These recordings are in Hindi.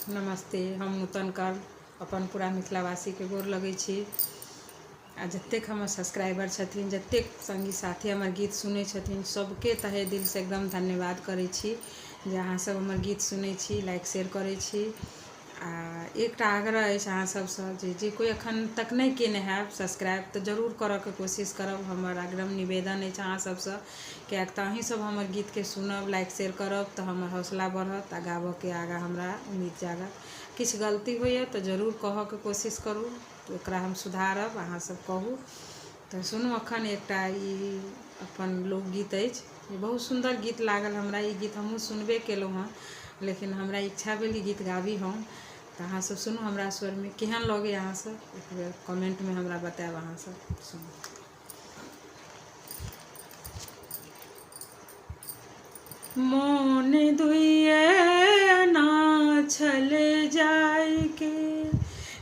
नमस्ते। हम नूतन कर अपन पूरा मिथिलावासी के गोर लगै छी। आ जतेक हमर सब्सक्राइबर छथिन, जतेक संगी साथी हमर गीत सुनै छथिन, सबके तहे दिल से एकदम धन्यवाद करै छी जे अहाँ सब हमर गीत सुनै छी, लाइक शेयर करै छी। आ एकटा आग्रह अछि अहाँ सबसँ जे कोई एखन तक नहीं केने हैब सब्सक्राइब तऽ जरूर करऽ के कोशिश करब। हमर अग्रम निवेदन अछि अहाँ सबसँ, किएक तऽ अहीं सब हमर गीत के सुनब, लाइक शेयर करब तऽ हमर हौसला बढ़त आ गाबऽ के आगा हमरा उम्मीद जागत। किछु गलती होइए तऽ जरूर कहऽ के कोशिश करू, तऽ ओकरा हम सुधारब। अहाँ सब कहू तऽ सुनू। अखन एकटा ई अपन लोकगीत अछि, बहुत सुन्दर गीत लागल हमरा। ई गीत हमहूँ सुनबे केलहुँ हँ, लेकिन हमरा इच्छा भेल ई गीत गाबी हम। तऽ अहाँ सब सुनू हमरा स्वर में, केहन लगे अहाँ सब एक बेर कमेंट में हमरा बताएब। अहाँ सब सुनू। मोन दुइये अना छल जाय के,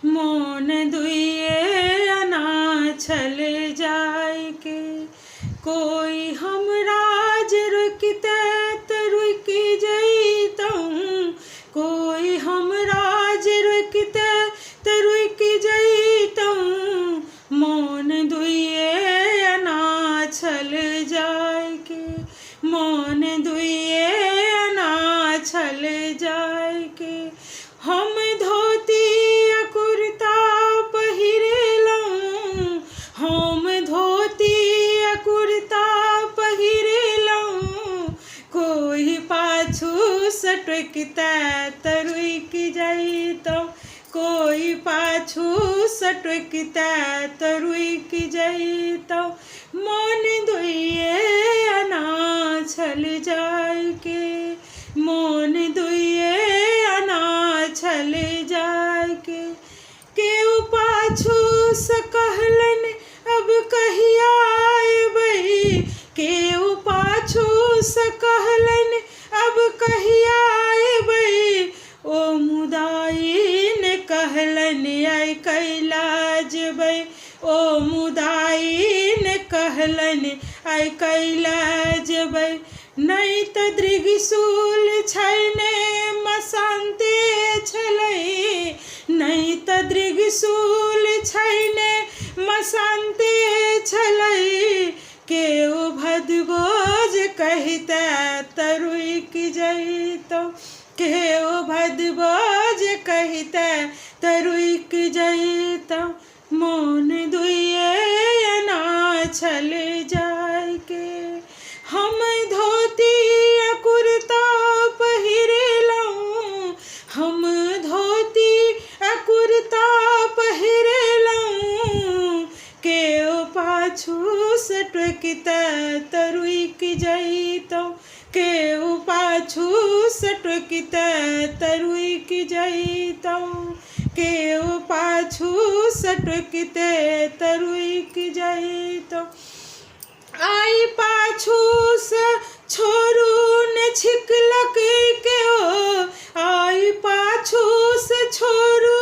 मोन दुइये अना छल जाय के, कोई हमरा जे रुकिते तऽ रुकि जइतहुँ, कोई हमरा जे रुकिते तऽ रुकि जइतहुँ। मोन दुइये अना छल जाय के, मोन दुइये अना छल जाय के। हम धोती आ कुर्ता पहिरलहुँ, हम धोती आ कुर्ता पहिरलहुँ, कोई पाछू सँ टोकिते तऽ रुकि जइतहुँ, कोई पाछू सँ टोकिते तऽ रुकि जइतहुँ। मोन दुइये अना छल जाय के, मोन दुइये अना छल जाय के। केओ पाछू सँ कहलनि अब कहिया अयबै, केओ पाछू सँ कहलनि अब कहिया अयबै। ओ मुदाइन कहलनि आइ कैला जेबै, ओ मुदाइन कहलनि आइ कैला जेबै। नहीं तऽ त्रिशूल छैने मसानते छलै, नहीं तऽ त्रिशूल छैने मसानते छलै। केओ भदबोज कहिते तऽ रुकि जइतहुँ, केओ भदबोज कहिते तऽ रुकि जइतहुँ। मोन दुइये अना छल जाय के, हम धोती आ कुर्ता पहिरलहुँ, हम धोती आ कुर्ता पहिरलहुँ, केओ पाछू सँ टोकिते तऽ रुकि जइतहुँ, केओ पाछू सँ टोकिते तऽ रुकि जइतहुँ, केओ पाछू सँ टोकिते तऽ रुकि जइतहुँ। आइ पाछू सँ छोड़ू ने छिकलक केओ, आइ पाछू सँ छोड़ू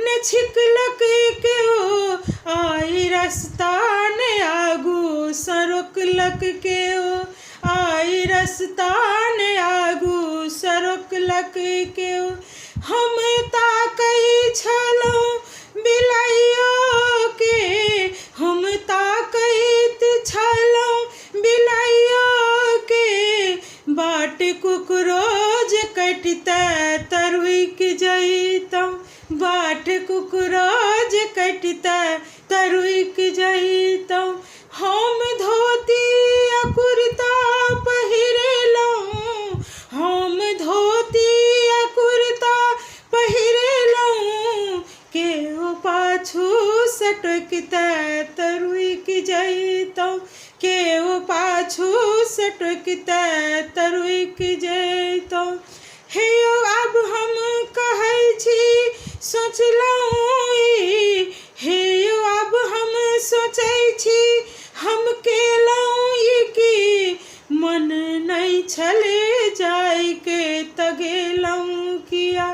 ने छिकलक केओ, आइ रस्ता ने आगू सँ रोकलक केओ, आइ रस्ता ने आगू सँ रोकलक केओ। हम ताकै छलहुँ बिलाइयो के, हम ताकैत छलहुँ बिलाइयो के, बाट कुकरो जे कटिते तऽ रुकि जइतहुँ, बाट कुकरो जे कटिते तऽ रुकि जइतहुँ। हम धोती आ कुर्ता पहिरलहुँ, हम धोती आ कुर्ता पहिरलहुँ, केओ पाछू सँ टोकिते तऽ रुकि जइतहुँ, केओ पाछू सँ टोकिते तऽ रुकि जइतहुँ। हे यौ आब हम कहै छी सोचलहुँ ई, हे यौ आब हम सोचै छी हम केलहुँ ई की। मन नहीं छल जाय के तऽ गेलहुँ किया,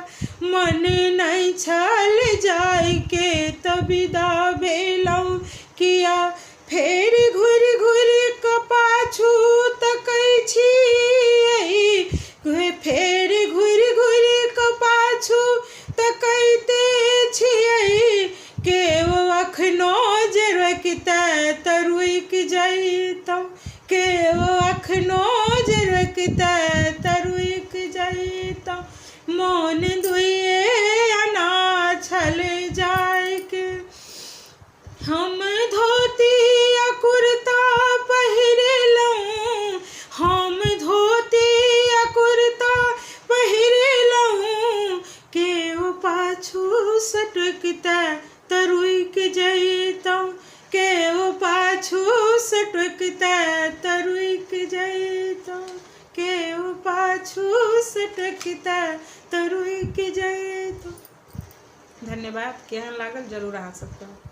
मन नहीं छल जाय के तऽ विदा भेलहुँ किया। फेर घुरि घुरि कऽ पाछू तकै छी, फेर घुरि घुरि कऽ पाछू सटकता तो रुक जाए तो। धन्यवाद। केहन लागल जरूर अहाँ सबके।